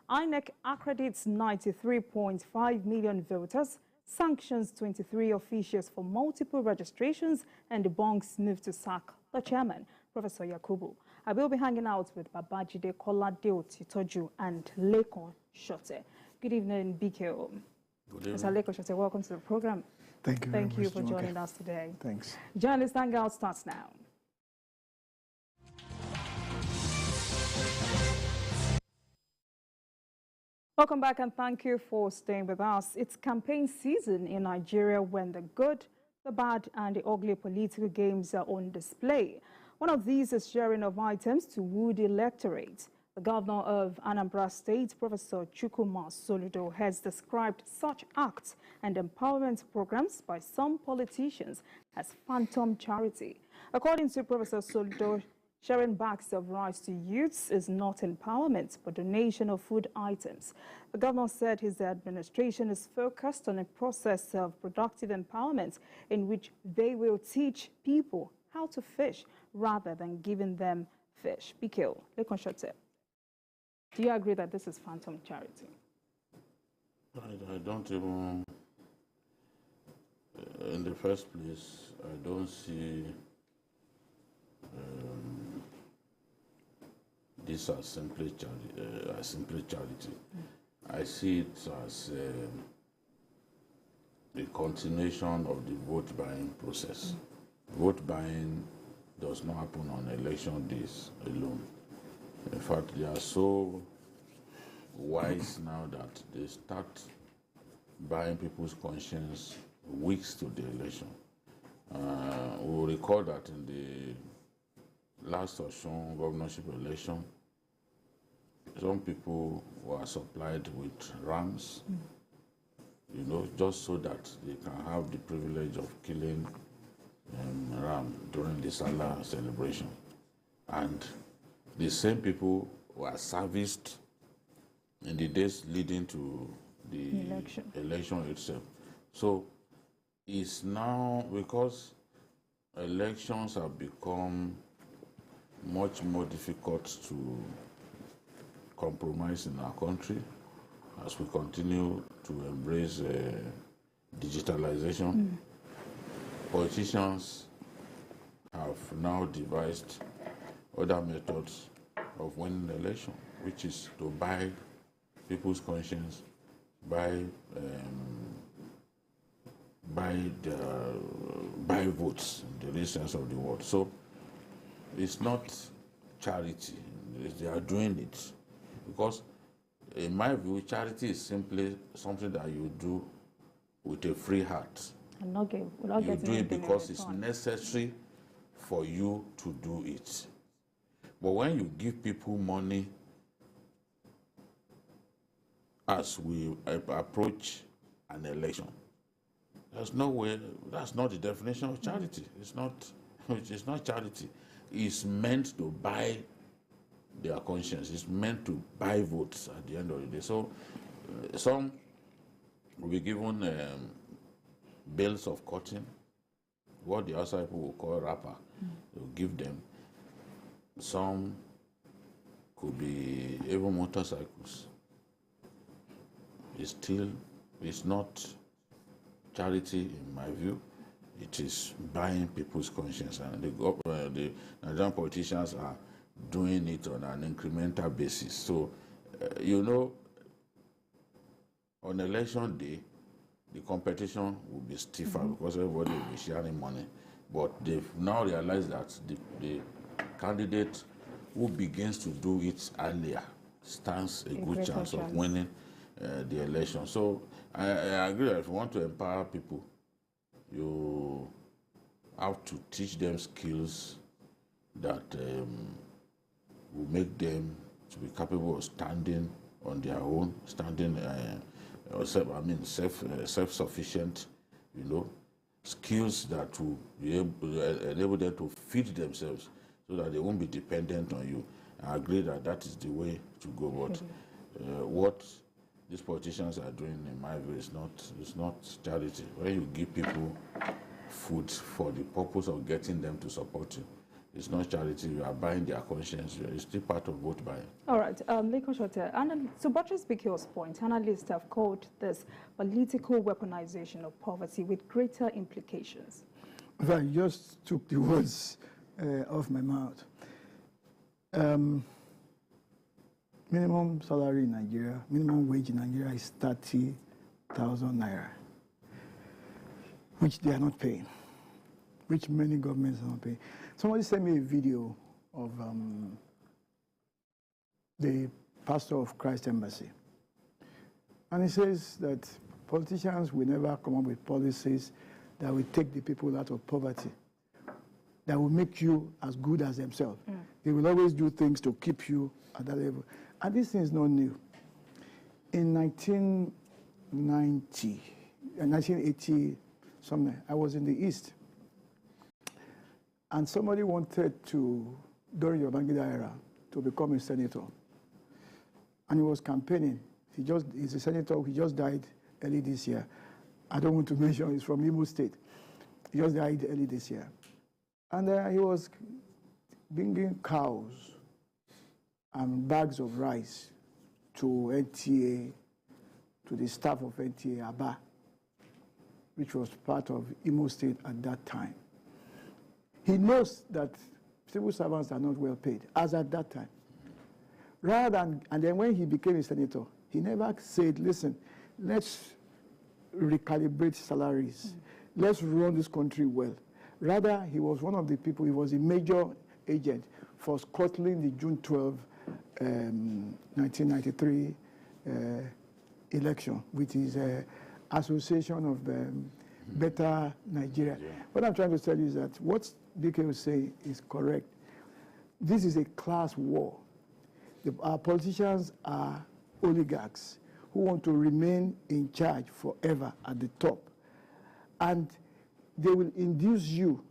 INEC accredits 93.5 million voters, sanctions 23 officials for multiple registrations, and debunks move to sack the chairman, Professor Yakubu. I will be hanging out with Babajide Kolade Otitoju and Lekon Shote. Good evening, BKO. Good evening. Mr. Lekon Shote, welcome to the program. Thank you. Thank you for joining us today. Thanks. Journalist Hangout starts now. Welcome back and thank you for staying with us. It's campaign season in Nigeria when the good, the bad and the ugly political games are on display. One of these is sharing of items to woo the electorate. The governor of Anambra State, Professor Chukwuma Soludo, has described such acts and empowerment programs by some politicians as phantom charity. According to Professor Soludo, sharing bags of rice to youths is not empowerment, but donation of food items. The governor said his administration is focused on a process of productive empowerment in which they will teach people how to fish rather than giving them fish. BKO, Lekon Shote, do you agree that this is phantom charity? I don't even, in the first place, I don't see this as simply charity. I see it as a continuation of the vote buying process. Vote buying does not happen on election days alone. In fact, they are so wise now that they start buying people's conscience weeks to the election. We will recall that in the last Osun governorship election, some people were supplied with rams, you know, just so that they can have the privilege of killing ram during the Salah celebration. And the same people were serviced in the days leading to the election itself. So it's now, because elections have become much more difficult to compromise in our country as we continue to embrace digitalization. Politicians have now devised other methods of winning the election, which is to buy people's conscience, buy votes in the real sense of the word. So it's not charity. They are doing it because, in my view, charity is simply something that you do with a free heart. And not get, you do it because it's necessary for you to do it. But when you give people money, as we approach an election, there's no way. That's not the definition of charity. It's not charity. It's meant to buy their conscience. It's meant to buy votes at the end of the day. So some will be given bales of cotton, what the outside people will call wrapper. They'll give them. Some could be even motorcycles. It's not charity in my view. It is buying people's conscience, and the Nigerian politicians are doing it on an incremental basis. So, you know, on election day, the competition will be stiffer because everybody will be sharing money. But they've now realized that the candidate who begins to do it earlier stands a good chance of winning the election. So I agree that if you want to empower people, you have to teach them skills that will make them to be capable of standing on their own, self-sufficient, you know, skills that will be able to enable them to feed themselves so that they won't be dependent on you. I agree that that is the way to go. But what these politicians are doing, in my view, is not charity. When you give people food for the purpose of getting them to support you, It's not charity. You are buying their conscience. It's still part of vote buying. All right, Leko Shote, and to buttress Bikio's point, analysts have called this political weaponization of poverty with greater implications. I just took the words off my mouth. Minimum salary in Nigeria, minimum wage in Nigeria is 30,000 naira, which they are not paying, which many governments are not paying. Somebody sent me a video of the pastor of Christ Embassy. And he says that politicians will never come up with policies that will take the people out of poverty, that will make you as good as themselves. They will always do things to keep you at that level. And this thing is not new. In 1980, something, I was in the East. And somebody wanted to, during the Babangida era, to become a senator. And he was campaigning. He's a senator, he just died early this year. I don't want to mention, he's from Imo State. He just died early this year. And he was bringing cows and bags of rice to NTA, to the staff of NTA Aba, which was part of Imo State at that time. He knows that civil servants are not well paid, as at that time. And then when he became a senator, he never said, listen, let's recalibrate salaries. Let's run this country well. Rather, he was one of the people, he was a major agent for scuttling the June 12, 1993 election with his Association of Better Nigeria. What I'm trying to tell you is that what DK will say is correct. This is a class war. Our politicians are oligarchs who want to remain in charge forever at the top. And they will induce you.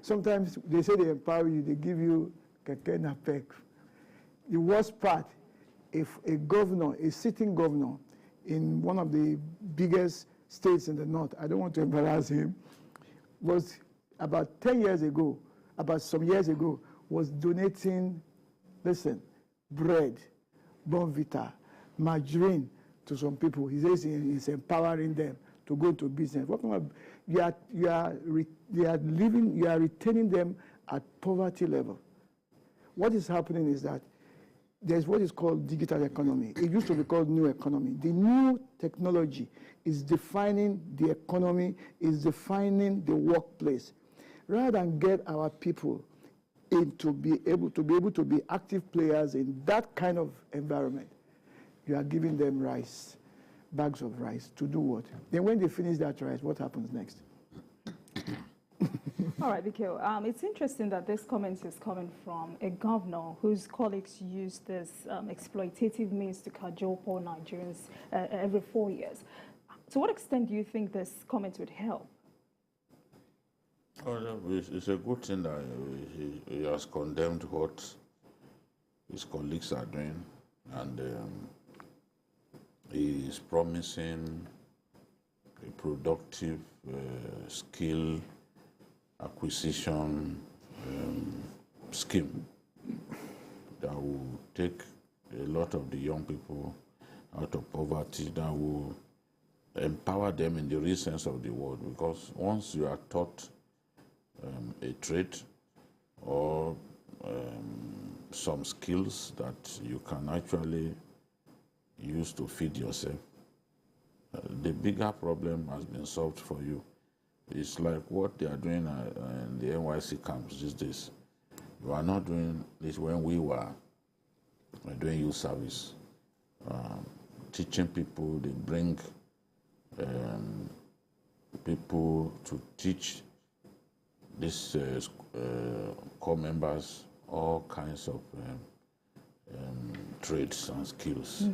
Sometimes they say they empower you, they give you keke napep. The worst part, if a governor, a sitting governor in one of the biggest states in the north, I don't want to embarrass him, was about 10 years ago, about some years ago, was donating, listen, bread, Bonvita, margarine to some people. He says he's empowering them to go into business. What kind of, you are retaining them at poverty level. What is happening is that there's what is called digital economy. It used to be called new economy. The new technology is defining the economy, is defining the workplace. Rather than get our people to be able to be active players in that kind of environment, you are giving them rice, bags of rice, to do what? Then when they finish that rice, what happens next? All right, Bikio, it's interesting that this comment is coming from a governor whose colleagues use this exploitative means to cajole poor Nigerians every 4 years. To what extent do you think this comment would help? Oh, it's a good thing that he has condemned what his colleagues are doing, and he is promising a productive skill acquisition scheme that will take a lot of the young people out of poverty, that will empower them in the real sense of the word. Because once you are taught a trade or some skills that you can actually use to feed yourself, the bigger problem has been solved for you. It's like what they are doing in the NYC camps these days. You are not doing this when we were doing youth service. Teaching people, they bring people to teach these core members all kinds of trades and skills.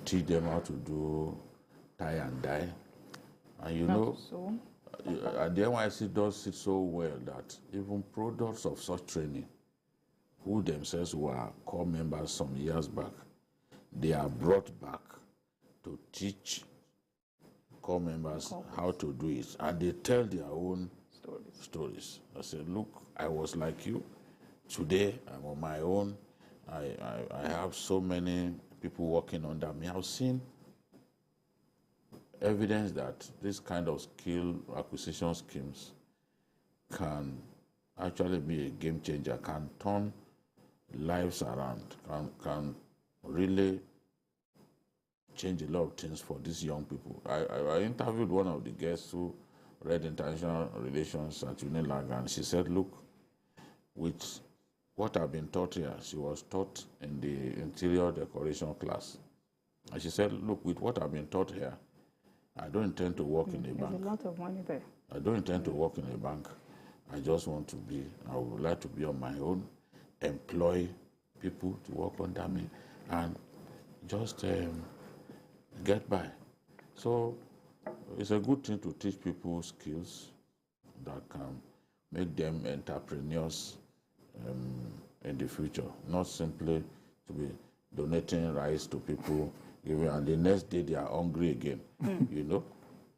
Teach them how to do tie and dye. And you know, the NYC does it so well that even products of such training, who themselves were core members some years back, they are brought back to teach core members how to do it. And they tell their own stories. I said, look, I was like you. Today, I'm on my own. I have so many people working under me. I've seen evidence that this kind of skill acquisition schemes can actually be a game changer, can turn lives around, can really change a lot of things for these young people. I interviewed one of the guests who read international relations at UNILAG, and she said, look, with what I've been taught here, she was taught in the interior decoration class. And she said, look, with what I've been taught here, I don't intend to work in a bank. There's a lot of money there. I don't intend to work in a bank. I just want to be, I would like to be on my own, employ people to work under me, and just get by. So it's a good thing to teach people skills that can make them entrepreneurs in the future, not simply to be donating rice to people, and the next day they are hungry again, you know.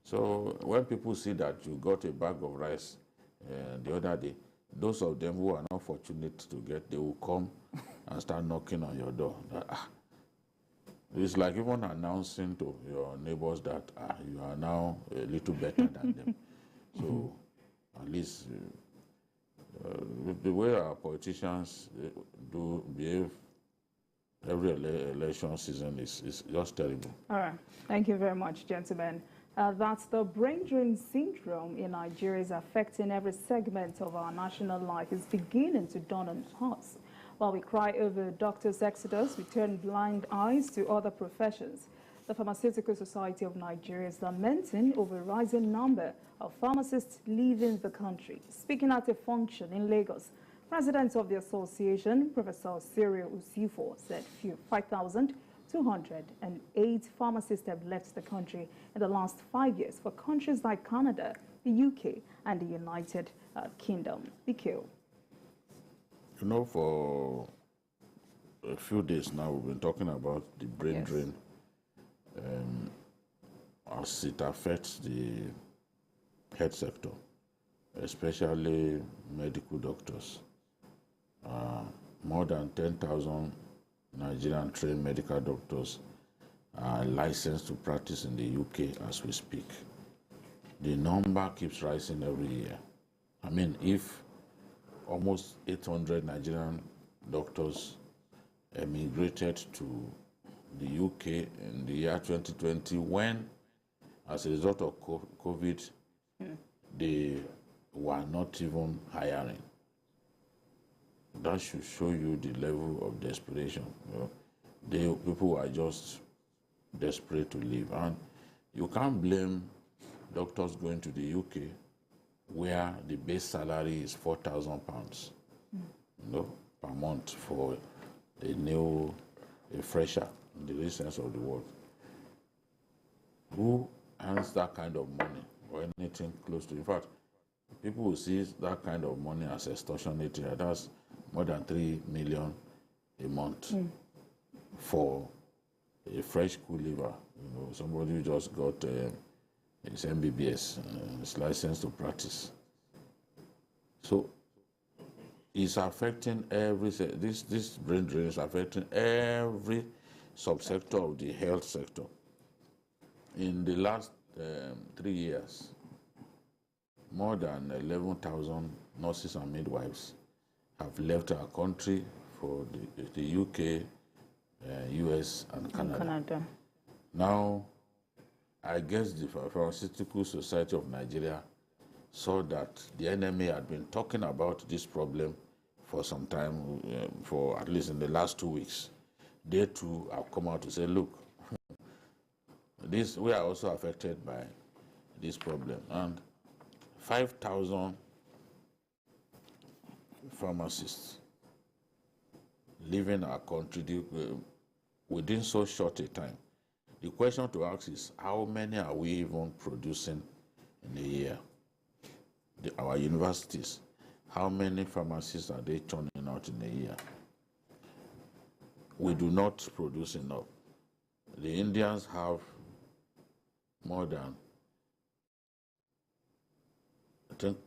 So when people see that you got a bag of rice the other day, those of them who are not fortunate to get, they will come and start knocking on your door. It's like even announcing to your neighbors that you are now a little better than them. So at least the way our politicians do behave every election season is just terrible. All right. Thank you very much, gentlemen. That's the brain drain syndrome in Nigeria is affecting every segment of our national life. It's beginning to dawn on us. While we cry over doctors' exodus, we turn blind eyes to other professions. The Pharmaceutical Society of Nigeria is lamenting over a rising number of pharmacists leaving the country. Speaking at a function in Lagos, President of the association, Professor Cyril Usifo, said 5,208 pharmacists have left the country in the last 5 years for countries like Canada, the UK, and the United Kingdom. BQ. You know, for a few days now, we've been talking about the brain drain as it affects the health sector, especially medical doctors. More than 10,000 Nigerian trained medical doctors are licensed to practice in the UK as we speak. The number keeps rising every year. I mean, if almost 800 Nigerian doctors emigrated to the UK in the year 2020 when, as a result of COVID, they were not even hiring. That should show you the level of desperation. You know, people are just desperate to leave. And you can't blame doctors going to the UK where the base salary is £4,000 you know, per month for a fresher in the real sense of the word. Who earns that kind of money or anything close to? In fact, people will see that kind of money as extortionate here. That's more than 3 million a month for a fresh school leaver. You know, somebody who just got his MBBS, his license to practice. So it's affecting this brain drain is affecting every subsector of the health sector. In the last 3 years, more than 11,000 nurses and midwives have left our country for the UK, US, and Canada. Now, I guess the Pharmaceutical Society of Nigeria saw that the NMA had been talking about this problem for some time, for at least in the last 2 weeks. They too have come out to say, look, we are also affected by this problem. And 5,000 pharmacists leaving our country within so short a time. The question to ask is, how many are we even producing in a year? Our universities, how many pharmacists are they churning out in a year? We do not produce enough. The Indians have more than, I think,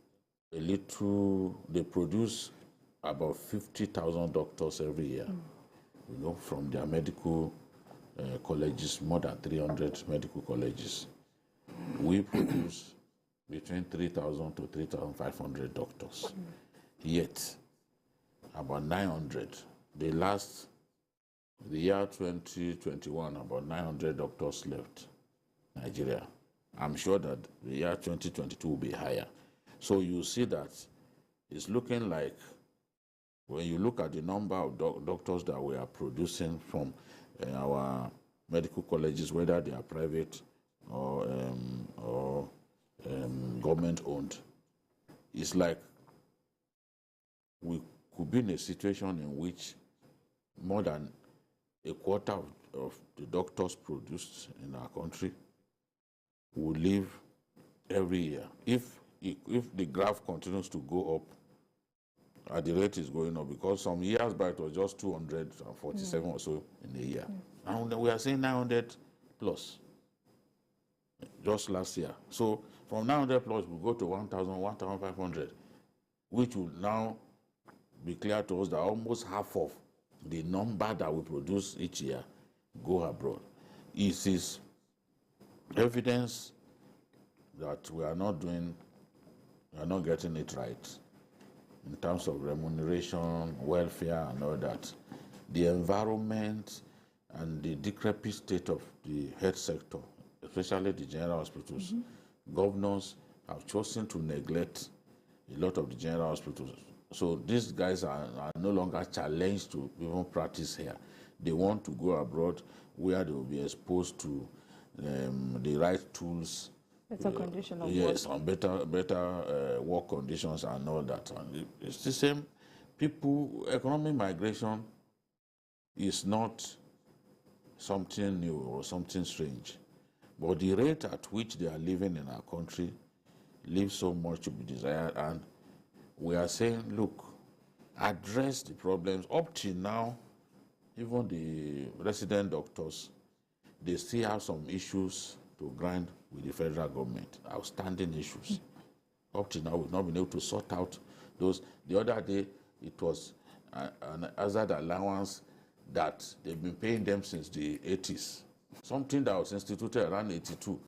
they produce about 50,000 doctors every year, you know, from their medical colleges, more than 300 medical colleges. We produce between 3,000 to 3,500 doctors. Yet, about 900, the year 2021, about 900 doctors left Nigeria. I'm sure that the year 2022 will be higher. So you see that it's looking like, when you look at the number of doctors that we are producing from our medical colleges, whether they are private or government-owned, it's like we could be in a situation in which more than a quarter of the doctors produced in our country will leave every year. If the graph continues to go up at the rate is going up, because some years back it was just 247 or so in a year. And we are saying 900 plus just last year. So from 900 plus, we go to 1,000, 1,500, which will now be clear to us that almost half of the number that we produce each year go abroad. It is evidence that we are not getting it right in terms of remuneration, welfare, and all that. The environment and the decrepit state of the health sector, especially the general hospitals, governors have chosen to neglect a lot of the general hospitals. So these guys are no longer challenged to even practice here. They want to go abroad where they will be exposed to the right tools, better condition of yes, work. and better work conditions and all that. And it's the same. People, economic migration is not something new or something strange, but the rate at which they are living in our country leaves so much to be desired. And we are saying, look, address the problems. Up till now, even the resident doctors, they still have some issues to grind with the federal government, outstanding issues. Up till now, we've not been able to sort out those. The other day, it was an hazard allowance that they've been paying them since the 80s. Something that was instituted around 82.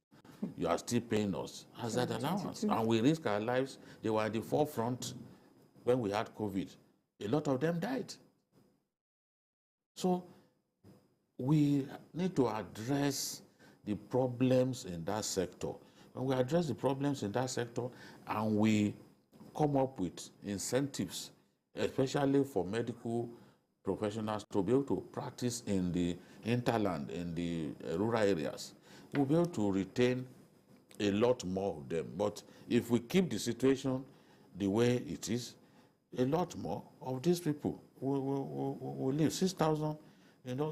You are still paying us hazard allowance. And we risk our lives. They were at the forefront when we had COVID. A lot of them died. So we need to address the problems in that sector. When we address the problems in that sector and we come up with incentives, especially for medical professionals to be able to practice in the hinterland, in the rural areas, we'll be able to retain a lot more of them. But if we keep the situation the way it is, a lot more of these people will leave. 6,000,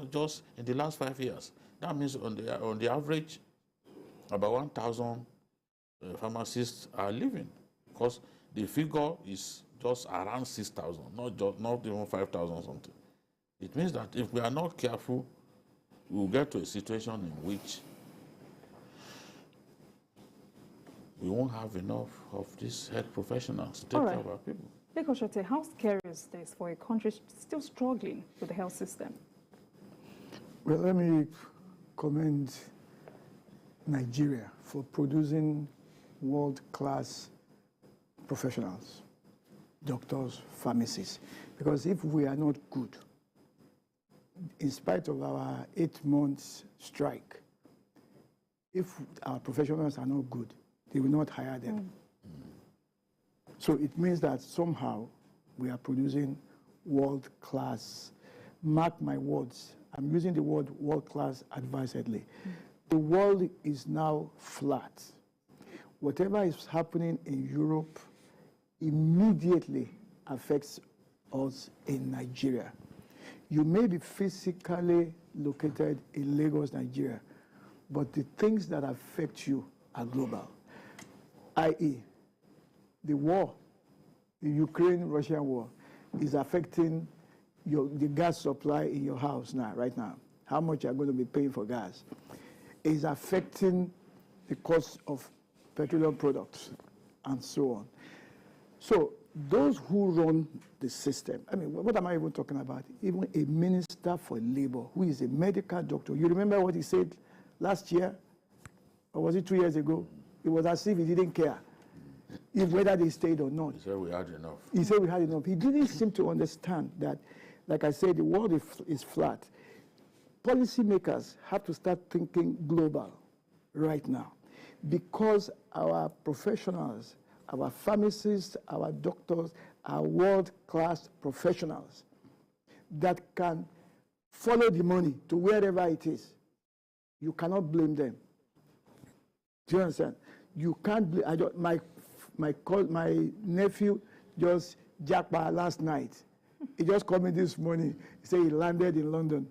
just in the last 5 years. That means on the average, about 1,000 pharmacists are leaving, because the figure is just around 6,000, not even 5,000 something. It means that if we are not careful, we will get to a situation in which we won't have enough of these health professionals to take care of our people. Lekoshate, how scary is this for a country still struggling with the health system? Well, let me commend Nigeria for producing world-class professionals, doctors, pharmacists. Because if we are not good, in spite of our 8 months strike, if our professionals are not good, they will not hire them. So it means that somehow we are producing world-class, mark my words, I'm using the word world-class advisedly. The world is now flat. Whatever is happening in Europe immediately affects us in Nigeria. You may be physically located in Lagos, Nigeria, but the things that affect you are global, i.e., the war, the Ukraine-Russia war, is affecting the gas supply in your house now, right now. How much you're going to be paying for gas is affecting the cost of petroleum products and so on. So those who run the system, I mean, what am I even talking about? Even a minister for labor who is a medical doctor. You remember what he said last year? Or was it 2 years ago? It was as if he didn't care if whether they stayed or not. He said we had enough. He said we had enough. He didn't seem to understand that, like I said, the world is flat. Policymakers have to start thinking global right now, because our professionals, our pharmacists, our doctors are world-class professionals that can follow the money to wherever it is. You cannot blame them. Do you understand? You can't blame. My nephew just jackpot last night. He just called me this morning. He said he landed in London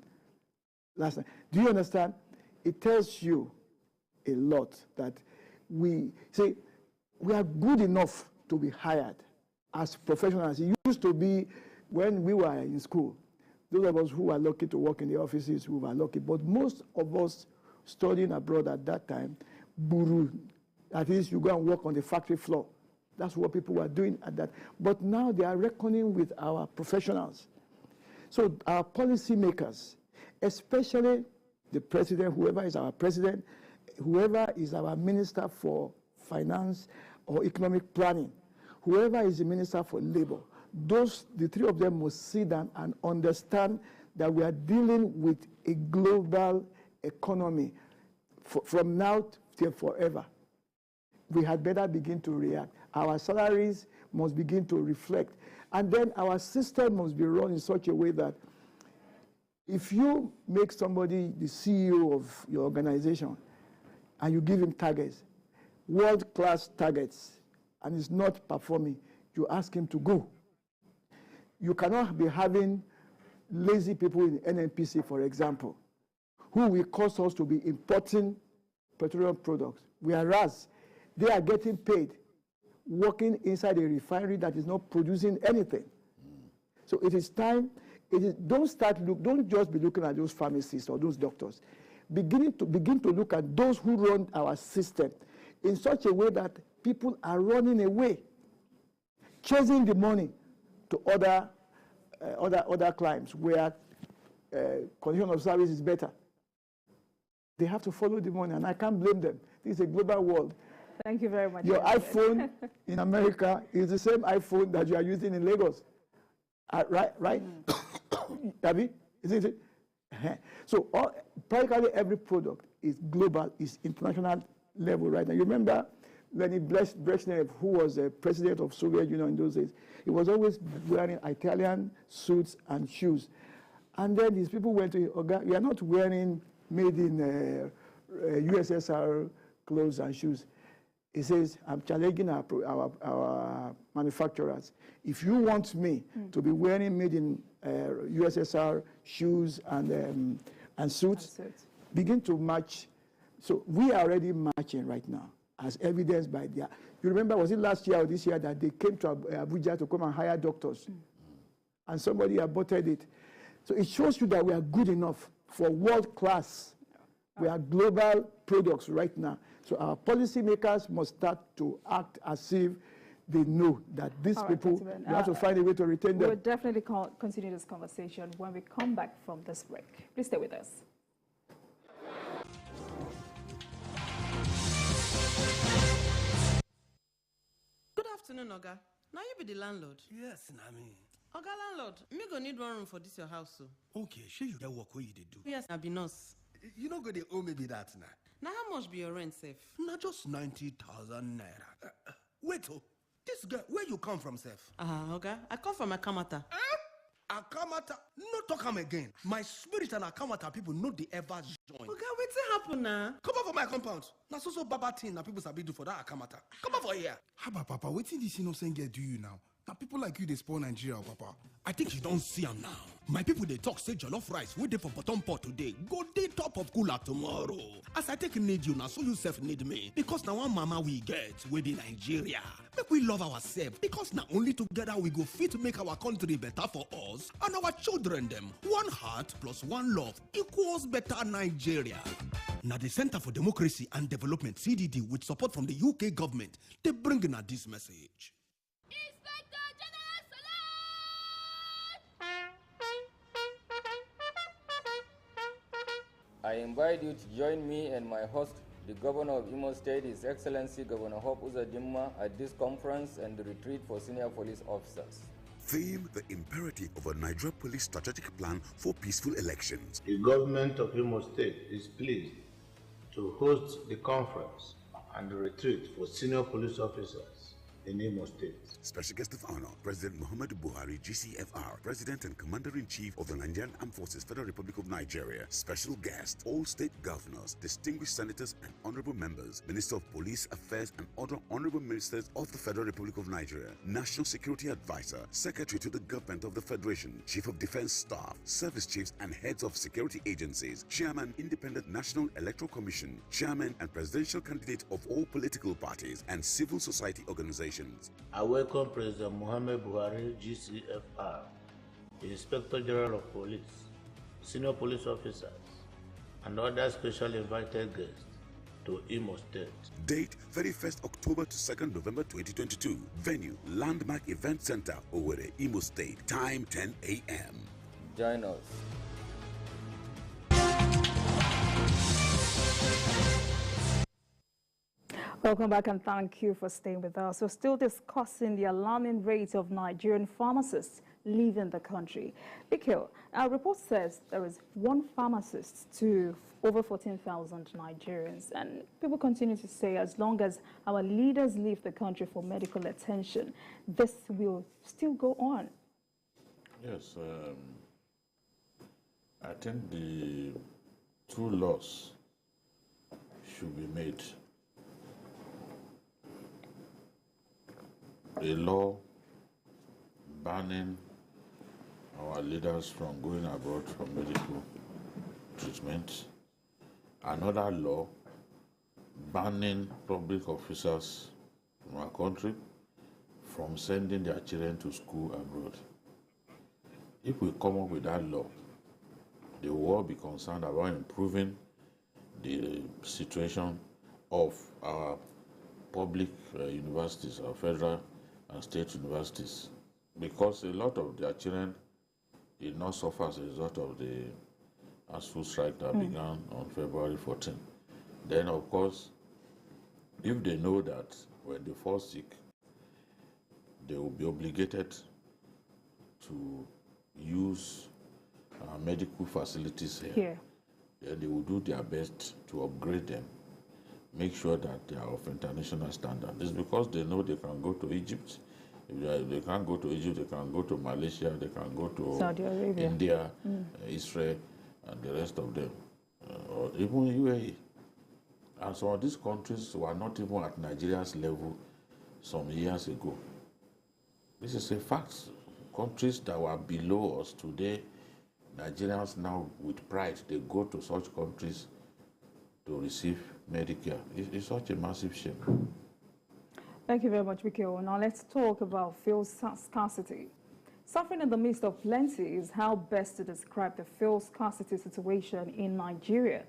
last night. Do you understand? It tells you a lot that we are good enough to be hired as professionals. It used to be when we were in school. Those of us who were lucky to work in the offices, we were lucky. But most of us studying abroad at that time, buru, that is, you go and work on the factory floor. That's what people were doing at that. But now they are reckoning with our professionals. So our policymakers, especially the president, whoever is our president, whoever is our minister for finance or economic planning, whoever is the minister for labor, the three of them must sit down and understand that we are dealing with a global economy from now till forever. We had better begin to react. Our salaries must begin to reflect. And then our system must be run in such a way that if you make somebody the CEO of your organization and you give him targets, world-class targets, and he's not performing, you ask him to go. You cannot be having lazy people in NNPC, for example, who will cause us to be importing petroleum products, whereas they are getting paid working inside a refinery that is not producing anything. So it is time. Don't just be looking at those pharmacists or those doctors. Begin to look at those who run our system in such a way that people are running away, chasing the money to other climes where condition of service is better. They have to follow the money, and I can't blame them. This is a global world. Thank you very much. Your iPhone in America is the same iPhone that you are using in Lagos. Right? Abby? Isn't it? So practically every product is global, is international level right now. You remember Leonid Brezhnev, who was the president of Soviet Union in those days, he was always wearing Italian suits and shoes. And then these people went to him, you are not wearing made in USSR clothes and shoes. He says, I'm challenging our manufacturers. If you want me to be wearing made in USSR shoes and suits, begin to match. So we are already matching right now, as evidenced by their. You remember, was it last year or this year that they came to Abuja to come and hire doctors? And somebody aborted it. So it shows you that we are good enough for world class. We are global products right now. So our policymakers must start to act as if they know that these people, we have to find a way to retain them. We'll definitely continue this conversation when we come back from this break. Please stay with us. Good afternoon, Oga. Now you be the landlord. Yes, Nami. Oga landlord, me go need one room for this your house, so. Okay, sure you get work where you dey do. Yes, I be nurse. You know go dey owe me be that now. Now how much be your rent, Sef? Not just 90,000 naira. Wait, this guy, where you come from, Sef? Oga, I come from Akamata. Akamata? No talk am again. My spirit and Akamata people know they ever join. Oga, wetin happen now? Come over for my compound. Na so baba thing na people sabi do for that Akamata. Come over for here. Haba, Papa, wetin this innocent girl do you now? Now people like you, they spoil Nigeria, Papa. I think you don't see am now. My people they talk say jollof rice we dey for bottom pot today, go dey top of cooler tomorrow. As I take need you now, so you self need me. Because now one mama we get, we be Nigeria. Make we love ourselves, because now only together we go fit make our country better for us and our children them. One heart plus one love equals better Nigeria. Now the Center for Democracy and Development, CDD, with support from the UK government, they bring in this message. Inspector I invite you to join me and my host, the Governor of Imo State, His Excellency Governor Hope Uzodimma, at this conference and the retreat for senior police officers. Theme: the imperative of a Nigeria police strategic plan for peaceful elections. The government of Imo State is pleased to host the conference and the retreat for senior police officers in Imo State. Special guest of honor, President Muhammadu Buhari, GCFR, President and Commander-in-Chief of the Nigerian Armed Forces, Federal Republic of Nigeria. Special guest, all state governors, distinguished senators and honorable members, Minister of Police Affairs and other honorable ministers of the Federal Republic of Nigeria, National Security Advisor, Secretary to the Government of the Federation, Chief of Defense Staff, Service Chiefs and Heads of Security Agencies, Chairman, Independent National Electoral Commission, Chairman and Presidential Candidate of all political parties and civil society organizations. I welcome President Muhammadu Buhari, GCFR, the Inspector General of Police, senior police officers, and other special invited guests to Imo State. Date: 31st October to 2nd November 2022. Venue: Landmark Event Center, Owerri, Imo State. Time: 10 a.m. Join us. Welcome back and thank you for staying with us. We're still discussing the alarming rate of Nigerian pharmacists leaving the country. Bikil, our report says there is one pharmacist to over 14,000 Nigerians. And people continue to say as long as our leaders leave the country for medical attention, this will still go on. Yes, I think the two laws should be made. A law banning our leaders from going abroad for medical treatment. Another law banning public officers from our country from sending their children to school abroad. If we come up with that law, the world will be concerned about improving the situation of our public universities, our federal and state universities, because a lot of their children did not suffer as a result of the ASU strike that began on February 14. Then, of course, if they know that when they fall sick, they will be obligated to use medical facilities here. Then they will do their best to upgrade them, make sure that they are of international standard. It's because they know they can go to Egypt. If they can't go to Egypt, they can go to Malaysia, they can go to Saudi Arabia, India, Israel, and the rest of them, or even UAE. And some of these countries were not even at Nigeria's level some years ago. This is a fact. Countries that were below us today, Nigerians now with pride, they go to such countries to receive Medicare. It's such a massive shame. Thank you very much, Bikil. Now let's talk about fuel scarcity. Suffering in the midst of plenty is how best to describe the fuel scarcity situation in Nigeria.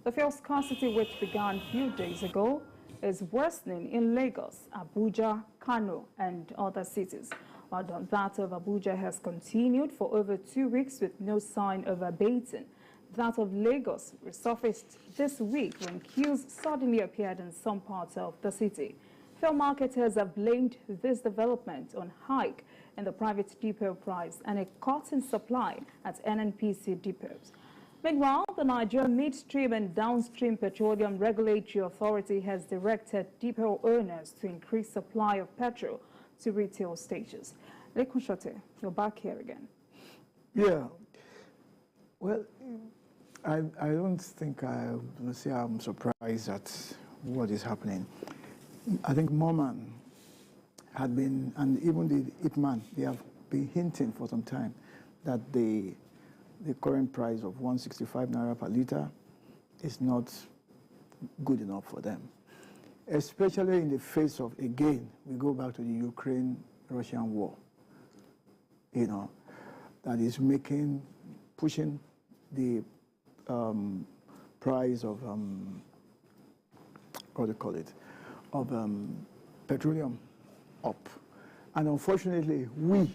The fuel scarcity, which began a few days ago, is worsening in Lagos, Abuja, Kano, and other cities. While that of Abuja has continued for over 2 weeks with no sign of abating. That of Lagos resurfaced this week when queues suddenly appeared in some parts of the city. Fuel marketers have blamed this development on hike in the private depot price and a cut in supply at NNPC depots. Meanwhile, the Nigerian Midstream and Downstream Petroleum Regulatory Authority has directed depot owners to increase supply of petrol to retail stations. Lekunsote, you're back here again. Yeah. Well, I don't think I will say I'm surprised at what is happening. I think Moman had been, and even the Itman, they have been hinting for some time that the current price of 165 naira per litre is not good enough for them. Especially in the face of, again, we go back to the Ukraine-Russian war, you know, that is pushing the price of, what do you call it, of petroleum up. And unfortunately, we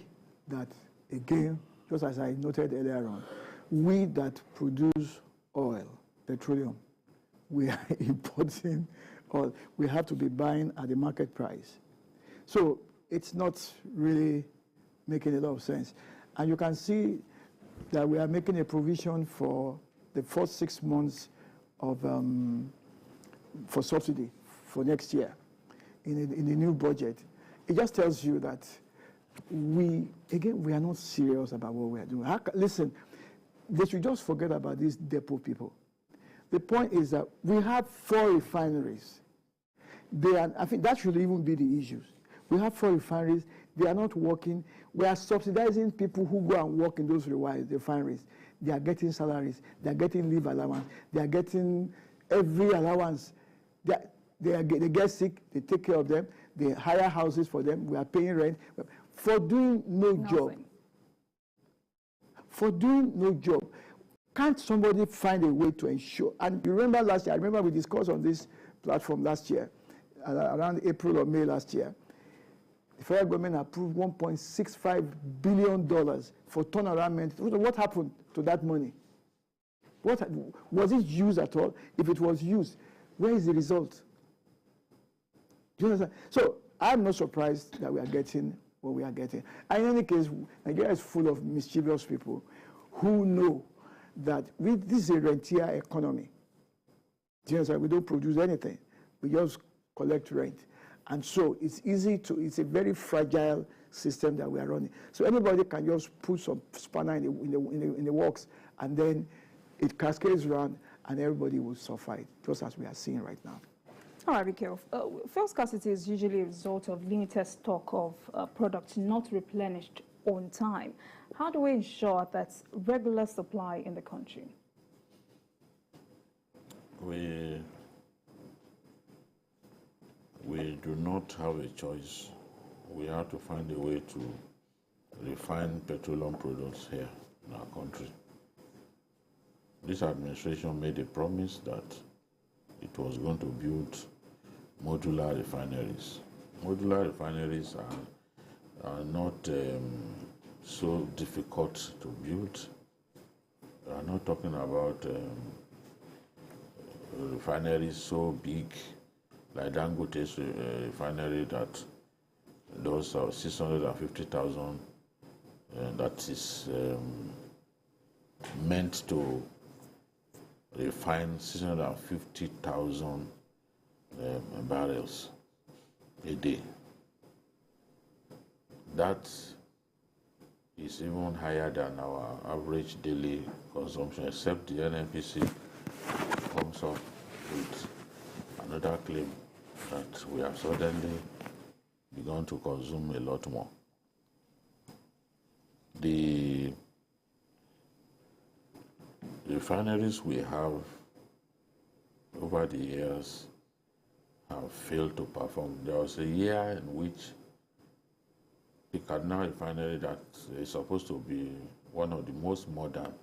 that, again, just as I noted earlier on, we that produce oil petroleum. We are importing, or we have to be buying at the market price. So it's not really making a lot of sense. And you can see that we are making a provision for the first 6 months of for subsidy for next year in the new budget. It just tells you that we are not serious about what we are doing. Listen, they should just forget about these depot people. The point is that we have 4 refineries. I think that should even be the issues. We have 4 refineries. They are not working. We are subsidizing people who go and work in those refineries. They are getting salaries. They are getting leave allowance. They are getting every allowance. They get sick. They take care of them. They hire houses for them. We are paying rent for doing no job. For doing no job. Can't somebody find a way to ensure? And you remember last year, I remember we discussed on this platform last year, around April or May last year, the federal government approved $1.65 billion for turnaround maintenance. What happened to that money? Was it used at all? If it was used, where is the result? Do you understand? So I'm not surprised that we are getting what we are getting. And in any case, Nigeria is full of mischievous people who know that this is a rentier economy. Do you understand? We don't produce anything. We just collect rent. And so it's it's a very fragile system that we are running. So anybody can just put some spanner in the works, and then it cascades around, and everybody will suffer it, just as we are seeing right now. All right, be careful. Fuel scarcity is usually a result of limited stock of products not replenished on time. How do we ensure that regular supply in the country? We do not have a choice. We have to find a way to refine petroleum products here in our country. This administration made a promise that it was going to build modular refineries. Modular refineries are not so difficult to build. We are not talking about refineries so big like Dangote's refinery that does 650,000, that is meant to refine 650,000 barrels a day. That is even higher than our average daily consumption, except the NNPC comes up with another claim that we have suddenly begun to consume a lot more. The refineries we have over the years have failed to perform. There was a year in which the Kaduna refinery, that is supposed to be one of the most modern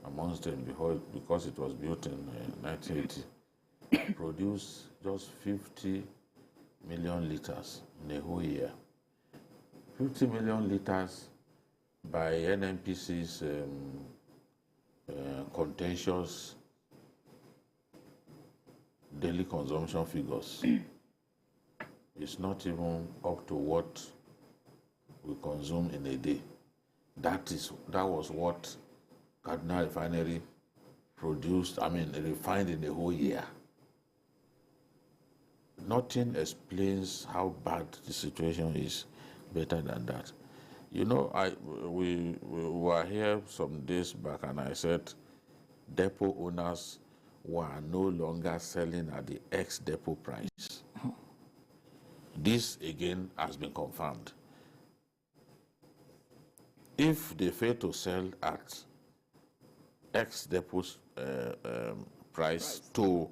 amongst them because it was built in 1980, produced just 50 million liters in a whole year. 50 million liters by NNPC's contentious daily consumption figures. It's not even up to what we consume in a day. That was what Kaduna refinery refined in a whole year. Nothing explains how bad the situation is better than that. You know, we were here some days back, and I said depot owners were no longer selling at the ex-depot price. This again has been confirmed. If they fail to sell at ex-depot price to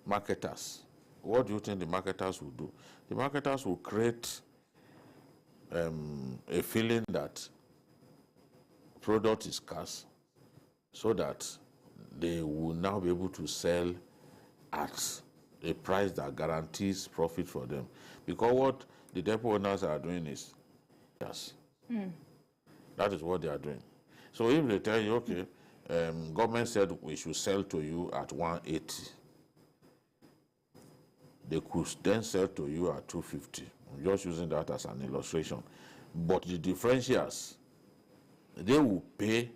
marketers, what do you think the marketers will do? The marketers will create a feeling that product is scarce, so that they will now be able to sell at a price that guarantees profit for them. Because what the depot owners are doing is, yes, that is what they are doing. So if they tell you, okay, government said we should sell to you at 180. They could then sell to you at 250. I'm just using that as an illustration. But the differentials, they will pay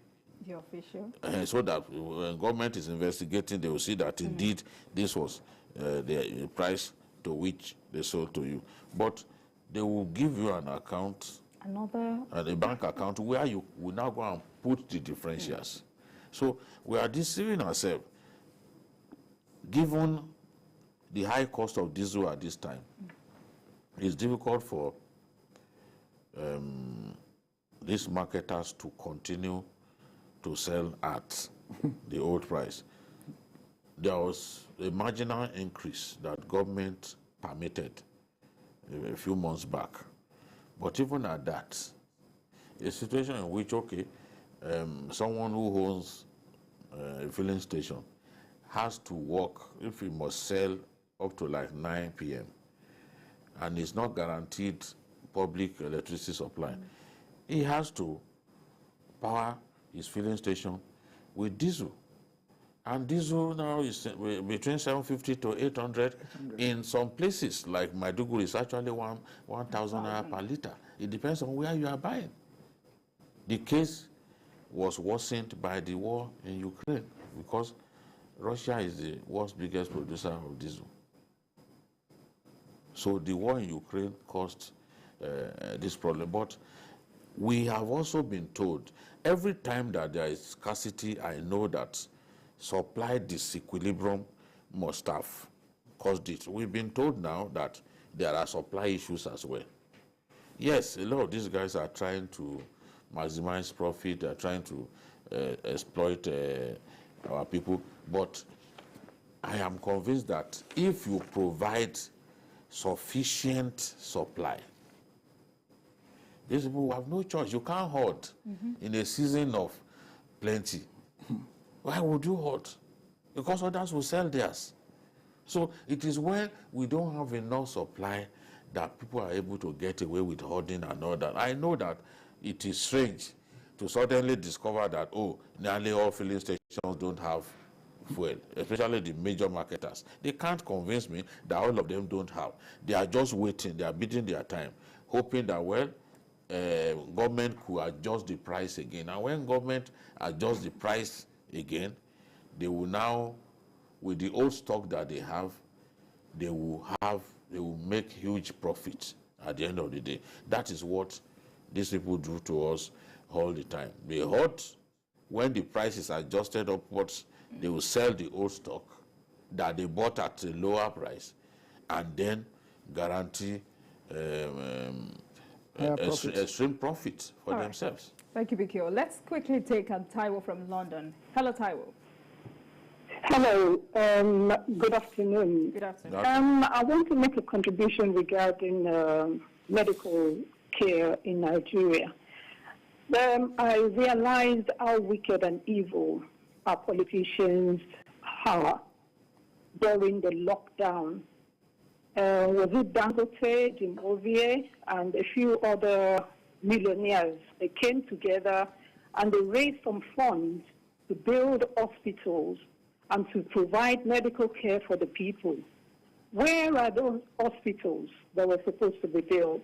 the official, so that when government is investigating, they will see that indeed this was the price to which they sold to you. But they will give you an account, a bank account, where you will now go and put the differentials. So we are deceiving ourselves. Given the high cost of diesel at this time, it's difficult for these marketers to continue to sell at the old price. There was a marginal increase that government permitted a few months back. But even at that, a situation in which, okay, someone who owns a filling station has to work, if he must sell up to like 9 p.m. and is not guaranteed public electricity supply, he has to power his filling station with diesel. And diesel now is between 750 to 800. In some places, like Maiduguri, it's actually 1,000 naira per liter. It depends on where you are buying. The case was worsened by the war in Ukraine because Russia is the world's biggest producer of diesel. So the war in Ukraine caused this problem. But we have also been told, every time that there is scarcity, I know that supply disequilibrium must have caused it. We've been told now that there are supply issues as well. Yes, a lot of these guys are trying to maximize profit, they're trying to exploit our people, but I am convinced that if you provide sufficient supply, these people have no choice. You can't hoard in a season of plenty. Why would you hoard? Because others will sell theirs. So it is when we don't have enough supply that people are able to get away with hoarding and all that. I know that it is strange to suddenly discover that, oh, nearly all filling stations don't have fuel, especially the major marketers. They can't convince me that all of them don't have. They are just waiting. They are bidding their time, hoping that, well, government could adjust the price again. And when government adjusts the price again, they will now, with the old stock that they have, they will make huge profits at the end of the day. That is what these people do to us all the time. They hoard. When the price is adjusted upwards, they will sell the old stock that they bought at a lower price and then guarantee extreme profit for themselves. Thank you, Bikio. Let's quickly take Taiwo from London. Hello, Taiwo. Hello. Good afternoon. Good afternoon. I want to make a contribution regarding medical care in Nigeria. I realized how wicked and evil our politicians are during the lockdown. Was it Dangote, Jim Ovie, and a few other millionaires? They came together and they raised some funds to build hospitals and to provide medical care for the people. Where are those hospitals that were supposed to be built?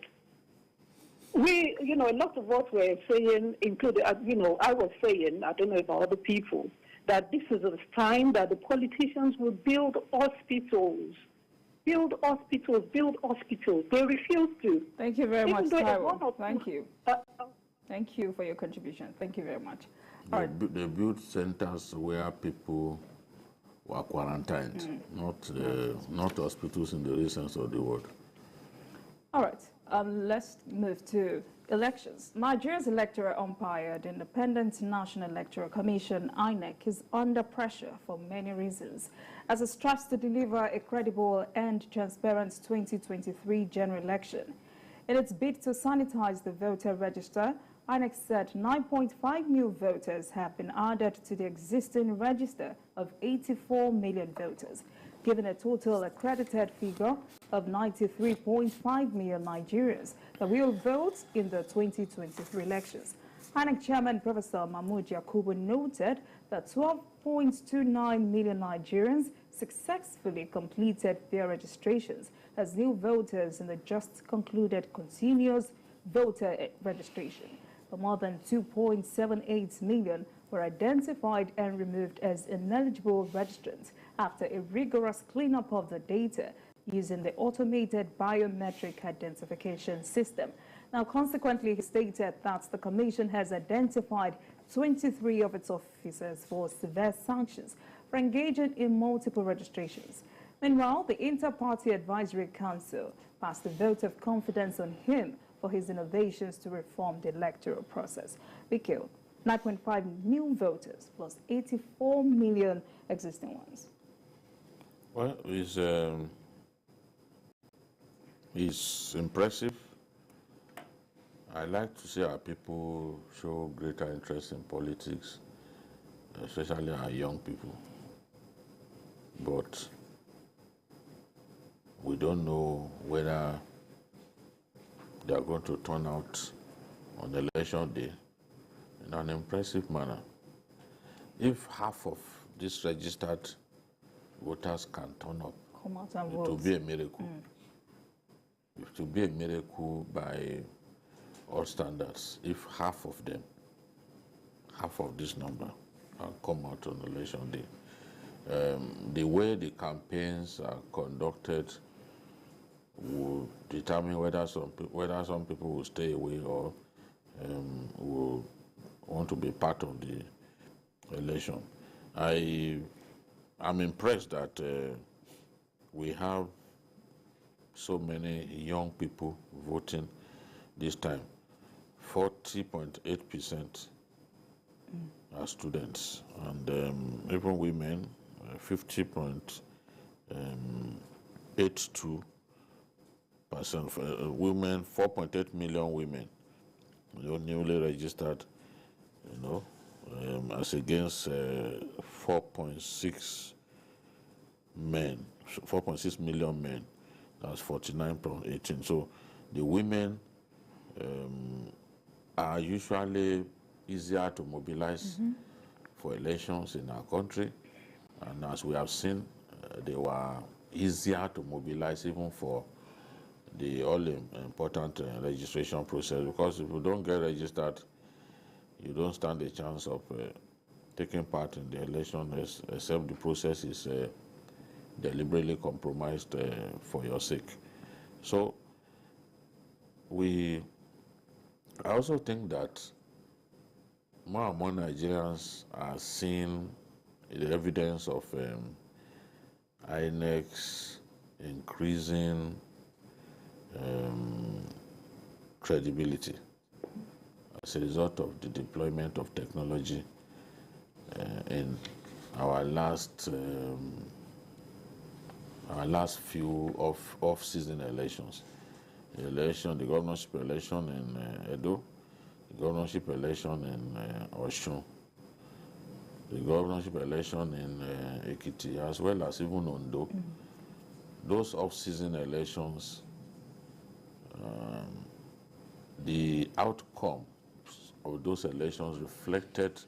We, a lot of what we're saying, including, I was saying, I don't know about other people, that this is a time that the politicians will build hospitals. Build hospitals, build hospitals. They refuse to. Thank you very much, Taiwo. Thank you. Thank you for your contribution. Thank you very much. They built centers where people were quarantined, not hospitals in the real sense of the word. All right. Let's move to elections. Nigeria's electoral umpire, the Independent National Electoral Commission, INEC, is under pressure for many reasons as it strives to deliver a credible and transparent 2023 general election. In its bid to sanitize the voter register, INEC said 9.5 new voters have been added to the existing register of 84 million voters, giving a total accredited figure of 93.5 million Nigerians that will vote in the 2023 elections. INEC Chairman Professor Mahmoud Yakubu noted that 12.29 million Nigerians successfully completed their registrations as new voters in the just concluded continuous voter registration. But more than 2.78 million were identified and removed as ineligible registrants after a rigorous cleanup of the data using the automated biometric identification system. Now, consequently, he stated that the Commission has identified 23 of its officers for severe sanctions for engaging in multiple registrations. Meanwhile, the Inter-Party Advisory Council passed a vote of confidence on him for his innovations to reform the electoral process. We killed 9.5 new voters plus 84 million existing ones. Well, it's impressive. I like to see our people show greater interest in politics, especially our young people. But we don't know whether they are going to turn out on election day in an impressive manner. If half of these registered voters can turn up, it will be a miracle. It will be a miracle by all standards if half of them, half of this number, can come out on election day. The way the campaigns are conducted will determine whether some people will stay away or will want to be part of the election. I'm impressed that we have so many young people voting this time. 40.8% are students, and even women, 50.82%. Women, 4.8 million women, newly registered, as against 4.6 men, 4.6 million men. That's 49.18. So the women are usually easier to mobilize for elections in our country, and as we have seen, they were easier to mobilize even for the all-important registration process, because if you don't get registered, you don't stand a chance of taking part in the election, except the process is deliberately compromised for your sake. So I also think that more and more Nigerians are seeing the evidence of INEC's increasing credibility as a result of the deployment of technology in our last few off-season elections. The governorship election in Edo, the governorship election in Osun, the governorship election in Ekiti, as well as even Ondo. Those off-season elections, the outcome of those elections reflected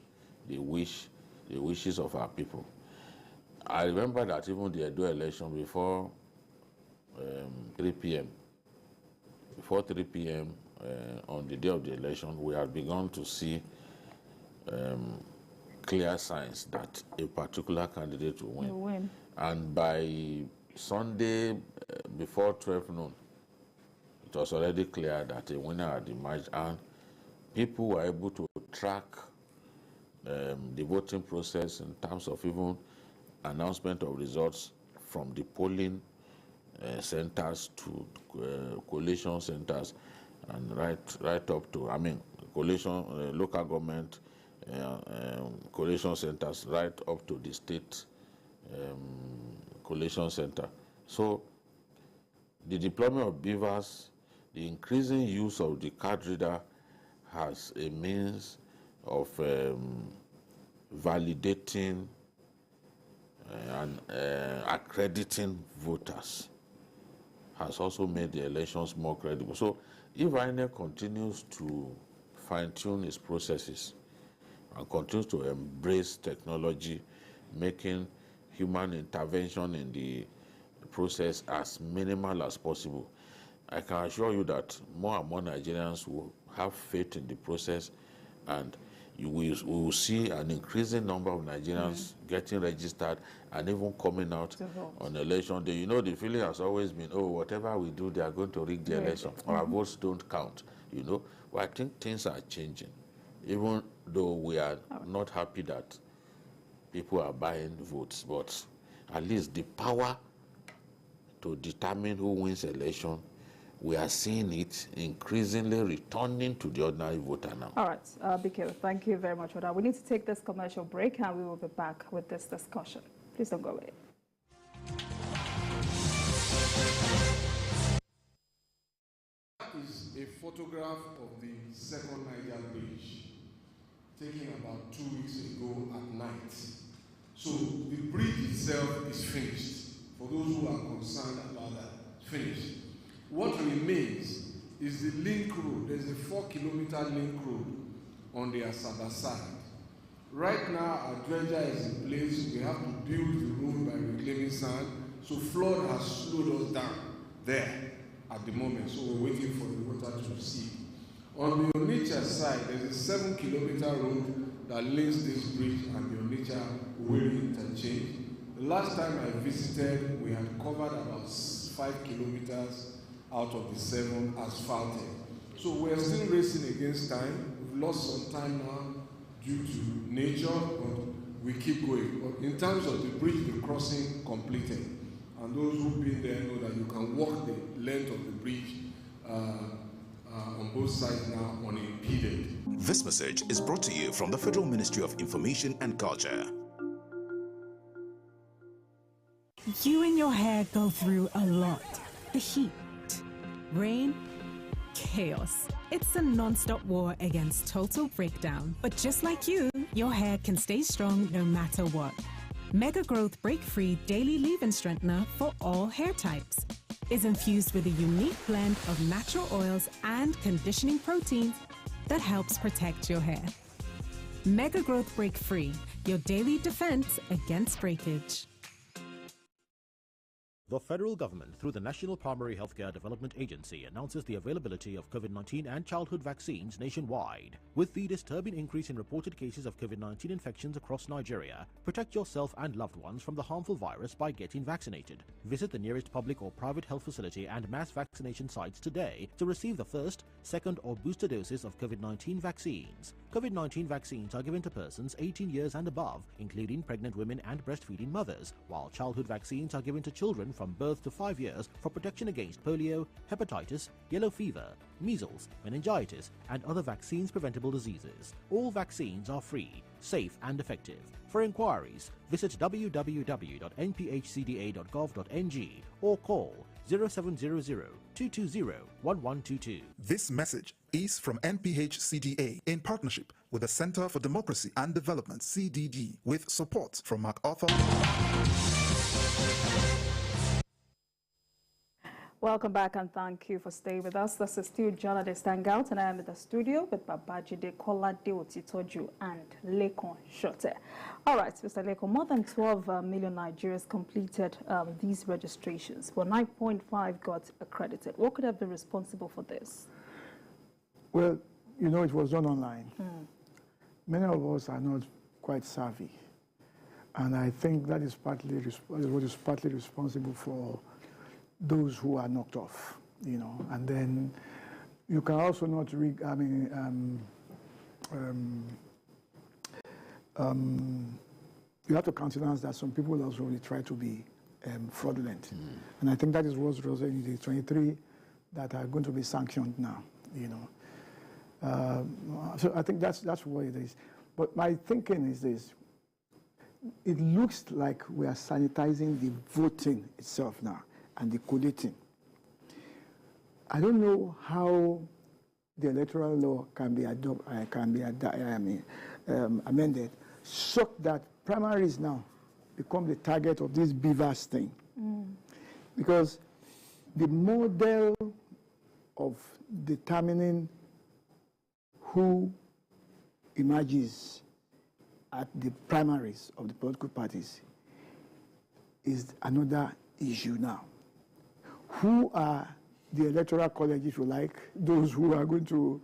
the wishes of our people. I remember that even the Edo election before 3 p.m. Before 3 p.m. On the day of the election, we had begun to see clear signs that a particular candidate will win. And by Sunday, before 12 noon, it was already clear that a winner had emerged, and people were able to track the voting process in terms of even announcement of results from the polling centers to collation centers, and right up to, collation, local government collation centers, right up to the state collation center. So the deployment of beavers, the increasing use of the card reader has a means of validating and accrediting voters, has also made the elections more credible. So if INEC continues to fine-tune its processes and continues to embrace technology, making human intervention in the process as minimal as possible. I can assure you that more and more Nigerians will have faith in the process, and we will see an increasing number of Nigerians getting registered and even coming out on election day. You know, the feeling has always been, oh, whatever we do, they are going to rig the election. Our votes don't count, you know. Well, I think things are changing, even though we are not happy that people are buying votes, but at least the power to determine who wins election, we are seeing it increasingly returning to the ordinary voter now. All right, Bike, thank you very much for that. We need to take this commercial break and we will be back with this discussion. Please don't go away. That is a photograph of the second Niger bridge taken about 2 weeks ago at night. So the bridge itself is finished. For those who are concerned about that, finished. What remains is the link road. There's a 4-kilometer link road on the Asaba side. Right now, our dredger is in place. We have to build the road by reclaiming sand. So flood has slowed us down there at the moment. So we're waiting for the water to recede. On the Onitsha side, there's a 7-kilometer road that links this bridge and the Onitsha-Owerri interchange. The last time I visited, we had covered about 5 kilometers out of the 7 asphalted. So we're still racing against time. We've lost some time now due to nature, but we keep going. But in terms of the bridge, the crossing completed. And those who've been there know that you can walk the length of the bridge on both sides now unimpeded. This message is brought to you from the Federal Ministry of Information and Culture. You and your hair go through a lot. The heat, rain, chaos. It's a non-stop war against total breakdown. But just like you, your hair can stay strong no matter what. Mega Growth Break Free Daily Leave-In Strengthener for all hair types is infused with a unique blend of natural oils and conditioning proteins that helps protect your hair. Mega Growth Break Free, your daily defense against breakage. The federal government, through the National Primary Healthcare Development Agency, announces the availability of COVID-19 and childhood vaccines nationwide. With the disturbing increase in reported cases of COVID-19 infections across Nigeria, protect yourself and loved ones from the harmful virus by getting vaccinated. Visit the nearest public or private health facility and mass vaccination sites today to receive the first, second, or booster doses of COVID-19 vaccines. COVID-19 vaccines are given to persons 18 years and above, including pregnant women and breastfeeding mothers, while childhood vaccines are given to children from birth to 5 years for protection against polio, hepatitis, yellow fever, measles, meningitis, and other vaccines-preventable diseases. All vaccines are free, safe, and effective. For inquiries, visit www.nphcda.gov.ng or call 0700-220-1122. This message is from NPHCDA in partnership with the Center for Democracy and Development, CDD, with support from MacArthur. Welcome back and thank you for staying with us. This is still Journalist Hangout and I am in the studio with Babajide Kolade Otitoju and Lekon Shote. All right, Mr. Lekon, more than 12 million Nigerians completed these registrations, but 9.5 got accredited. What could have been responsible for this? Well, you know, it was done online. Many of us are not quite savvy. And I think that is partly what is partly responsible for those who are knocked off, you know. And then you can also not read, I mean, you have to countenance that some people also really try to be fraudulent. And I think that is what's in the 23 that are going to be sanctioned now, you know. So I think that's what it is. But my thinking is this. It looks like we are sanitizing the voting itself now and the collating. I don't know how the electoral law can be amended so that primaries now become the target of this beavers thing. Because the model of determining who emerges at the primaries of the political parties is another issue now. Who are the electoral college, if you like, those who are going to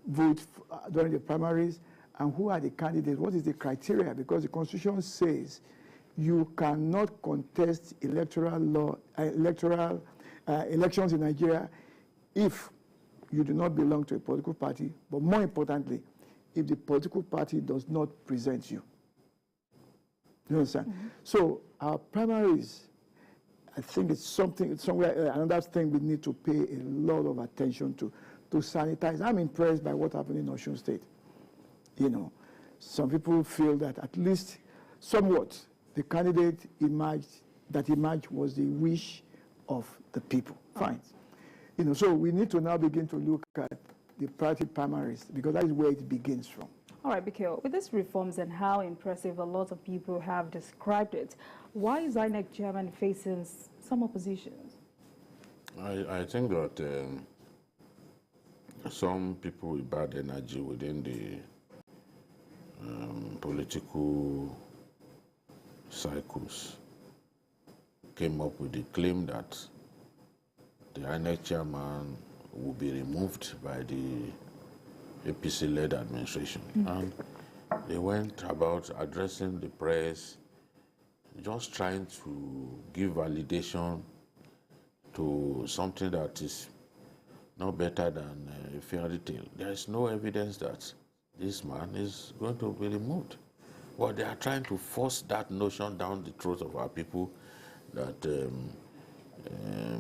vote during the primaries, and who are the candidates? What is the criteria? Because the Constitution says you cannot contest elections in Nigeria if you do not belong to a political party, but more importantly, if the political party does not present you. You understand? Mm-hmm. So our primaries, I think it's another thing we need to pay a lot of attention to sanitize. I'm impressed by what happened in Osun State. You know, some people feel that at least somewhat the candidate that emerged was the wish of the people. Fine. You know, so we need to now begin to look at the party primaries because that is where it begins from. All right, Bikio, with these reforms and how impressive a lot of people have described it, why is INEC chairman facing some opposition? I think that some people with bad energy within the political cycles came up with the claim that the INEC chairman will be removed by the APC-led administration. Mm-hmm. And they went about addressing the press, just trying to give validation to something that is no better than a fairy tale. There is no evidence that this man is going to be removed. Well, they are trying to force that notion down the throat of our people that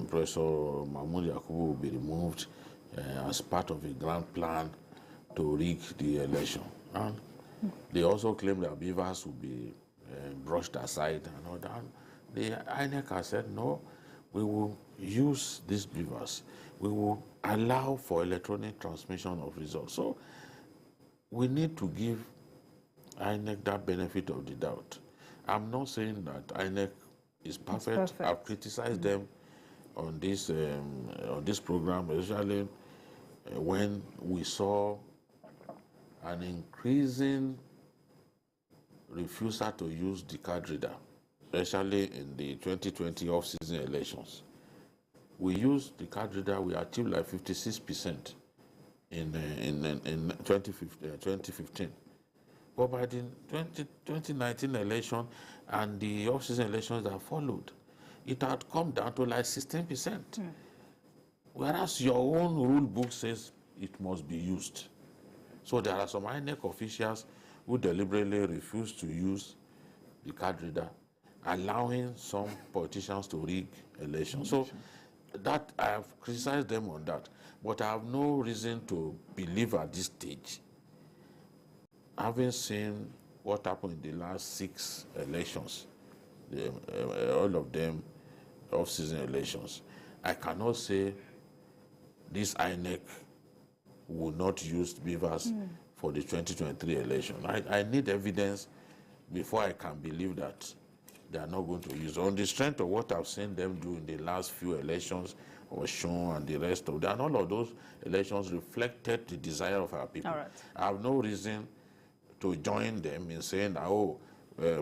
Professor Mahmoud Yakubu will be removed as part of a grand plan to rig the election. And they also claim that beavers will be brushed aside and all that. The INEC has said, no, we will use these beavers. We will allow for electronic transmission of results. So we need to give INEC that benefit of the doubt. I'm not saying that INEC is perfect. I've criticized them on this program, especially when we saw an increasing refusal to use the card reader, especially in the 2020 off-season elections. We used the card reader, we achieved like 56% in 2015. But by the 2019 election and the off-season elections that followed, it had come down to like 16%. Whereas your own rule book says it must be used. So there are some INEC officials who deliberately refuse to use the card reader, allowing some politicians to rig elections. So that I have criticized them on that, but I have no reason to believe at this stage, having seen what happened in the last 6 elections, all of them off-season elections, I cannot say this INEC will not use beavers for the 2023 election. I need evidence before I can believe that they are not going to use. On the strength of what I've seen them do in the last few elections, Osun and the rest of them, and all of those elections reflected the desire of our people. I have no reason to join them in saying that,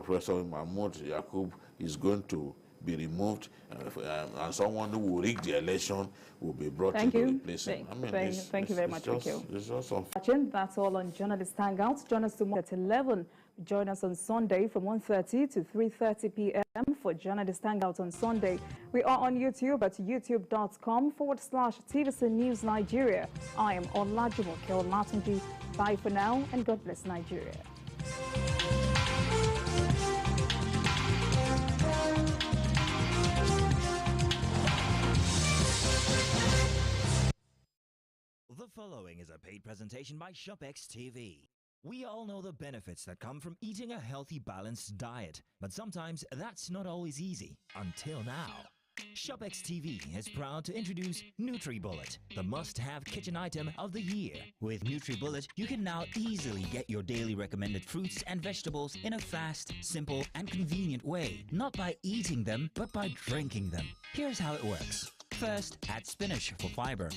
Professor Mahmoud Yakub is going to be removed and someone who will rig the election will be brought to replace him. Thank you very much, Mikio. That's all on Journalist Hangout. Join us tomorrow at 11. Join us on Sunday from 1:30 to 3:30 p.m. for Journalist Hangout on Sunday. We are on YouTube at youtube.com/TVC News Nigeria. I am Olajumoke Olatunji. Bye for now and God bless Nigeria. The following is a paid presentation by ShopX TV. We all know the benefits that come from eating a healthy, balanced diet, but sometimes that's not always easy, until now. ShopX TV is proud to introduce NutriBullet, the must-have kitchen item of the year. With NutriBullet, you can now easily get your daily recommended fruits and vegetables in a fast, simple, and convenient way. Not by eating them, but by drinking them. Here's how it works. First, add spinach for fiber.